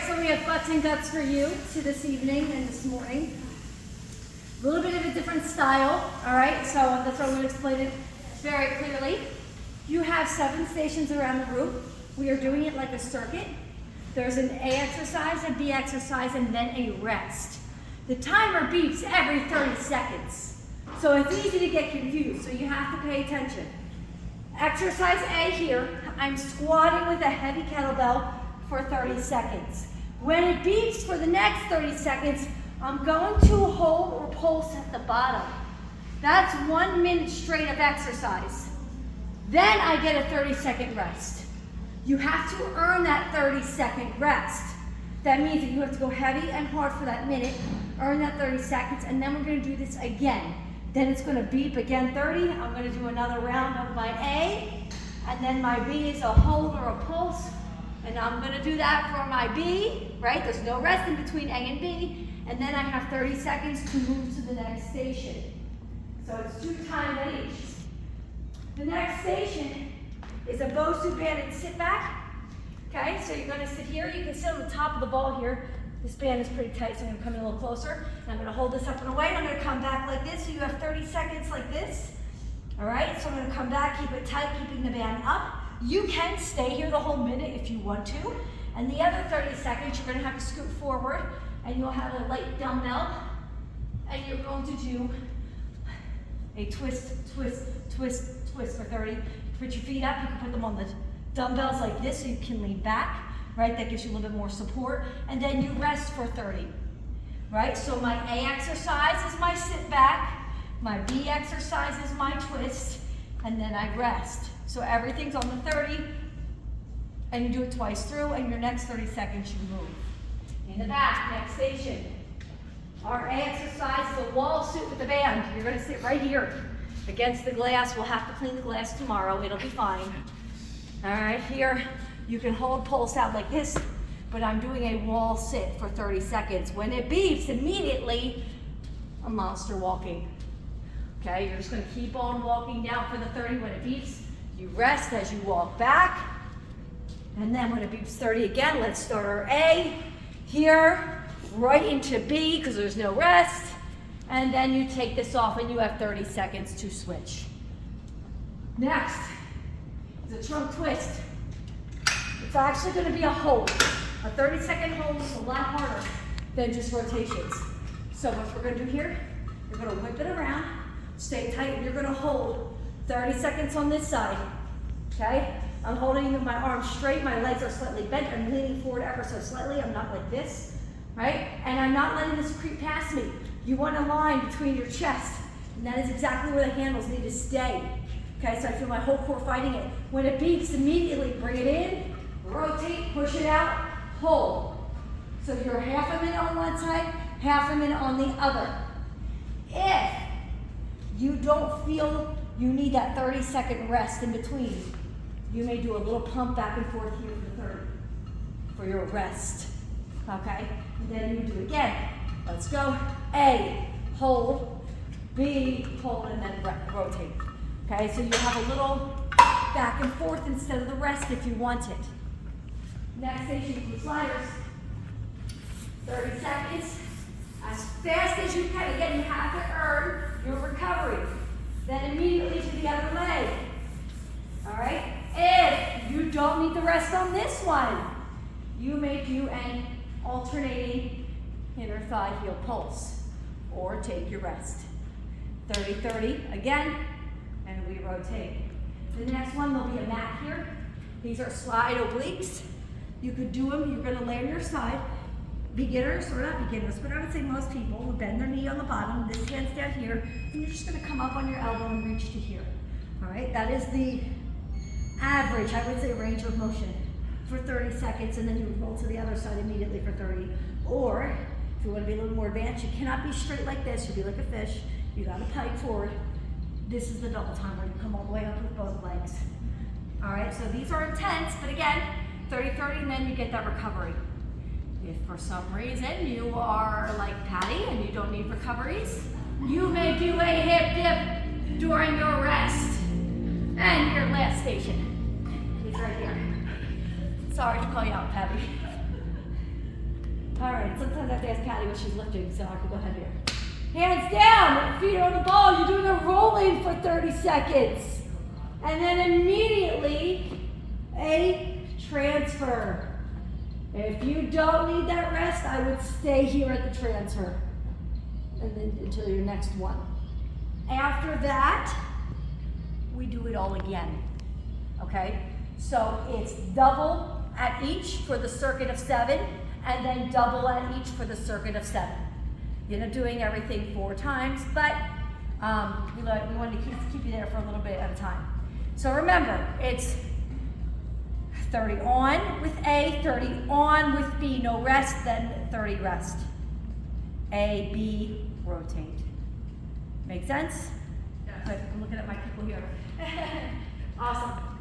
so we have butts and guts for you to this evening and this morning. A little bit of a different style, all right? So that's why I'm going to explain it very clearly. You have 7 stations around the room. We are doing it like a circuit. There's an A exercise, a B exercise, and then a rest. The timer beeps every 30 seconds. So it's easy to get confused, so you have to pay attention. Exercise A here, I'm squatting with a heavy kettlebell for 30 seconds. When it beeps for the next 30 seconds, I'm going to hold or pulse at the bottom. That's 1 minute straight of exercise. Then I get a 30-second rest. You have to earn that 30-second rest. That means that you have to go heavy and hard for that minute, earn that 30 seconds, and then we're going to do this again. Then it's going to beep again 30. I'm going to do another round of my A, and then my B is a hold or a pulse, and I'm going to do that for my B, right? There's no rest in between A and B, and then I have 30 seconds to move to the next station. So it's 2 times at each. The next station is a Bosu banded sit back. Okay, so you're going to sit here. You can sit on the top of the ball here. This band is pretty tight, so I'm going to come in a little closer. And I'm going to hold this up and away, and I'm going to come back like this. So you have 30 seconds like this. All right, so I'm going to come back, keep it tight, keeping the band up. You can stay here the whole minute if you want to. And the other 30 seconds, you're going to have to scoot forward, and you'll have a light dumbbell, and you're going to do a twist, twist, twist, twist for 30. Put your feet up. You can put them on the dumbbells like this so you can lean back, right? That gives you a little bit more support. And then you rest for 30, right? So my A exercise is my sit back, my B exercise is my twist, and then I rest. So everything's on the 30, and you do it twice through, and your next 30 seconds you move. In the back, next station. Our A exercise is a wall sit with the band. You're gonna sit right here against the glass. We'll have to clean the glass tomorrow, it'll be fine. All right, here you can hold pulse out like this, but I'm doing a wall sit for 30 seconds. When it beeps, immediately I'm monster walking. Okay, you're just gonna keep on walking down for the 30. When it beeps, you rest as you walk back. And then when it beeps 30 again, let's start our A here, right into B, because there's no rest. And then you take this off and you have 30 seconds to switch. Next is a trunk twist. It's actually going to be a hold. A 30-second hold is a lot harder than just rotations. So what we're going to do here, you're going to whip it around, stay tight, and you're going to hold 30 seconds on this side. Okay? I'm holding my arms straight, my legs are slightly bent, I'm leaning forward ever so slightly, I'm not like this, right? And I'm not letting this creep past me. You want a line between your chest, and that is exactly where the handles need to stay. Okay, so I feel my whole core fighting it. When it beeps, immediately bring it in, rotate, push it out, hold. So you're half a minute on one side, half a minute on the other. If you don't feel you need that 30-second rest in between, you may do a little pump back and forth here for 30 for your rest. Okay, and then you do it again. Let's go. A, hold, B, hold, and then rotate. Okay, so you have a little back and forth instead of the rest if you want it. Next station, glute sliders. 30 seconds. As fast as you can. Again, you have to earn your recovery. Then immediately to the other leg. All right? If you don't need the rest on this one, you may do an alternating inner thigh heel pulse, or take your rest. 30-30 again, and we rotate. The next one, there'll be a mat here. These are slide obliques. You could do them, you're gonna lay on your side. Beginners, or not beginners, but I would say most people will bend their knee on the bottom, this hand's down here, and you're just gonna come up on your elbow and reach to here. All right, that is the average, I would say, range of motion for 30 seconds, and then you roll to the other side immediately for 30. Or, if you want to be a little more advanced, you cannot be straight like this. You'll be like a fish. You got to pike forward. This is the double time where you come all the way up with both legs. All right, so these are intense, but again, 30-30, and then you get that recovery. If for some reason you are like Patty and you don't need recoveries, you may do a hip dip during your rest. And your last station. He's right here. Sorry to call you out, Patty. All right, sometimes I have to ask Patty what she's lifting, so I can go ahead here. Hands down, feet on the ball. You're doing a rolling for 30 seconds. And then immediately a transfer. If you don't need that rest, I would stay here at the transfer. And then until your next one. After that, we do it all again. Okay? So it's double at each for the circuit of 7, and then double at each for the circuit of 7. You end up doing everything 4 times, but we wanted to keep you there for a little bit at a time. So remember, it's 30 on with A, 30 on with B, no rest, then 30 rest. A, B, rotate. Make sense? Yes. Good. I'm looking at my people here. Awesome.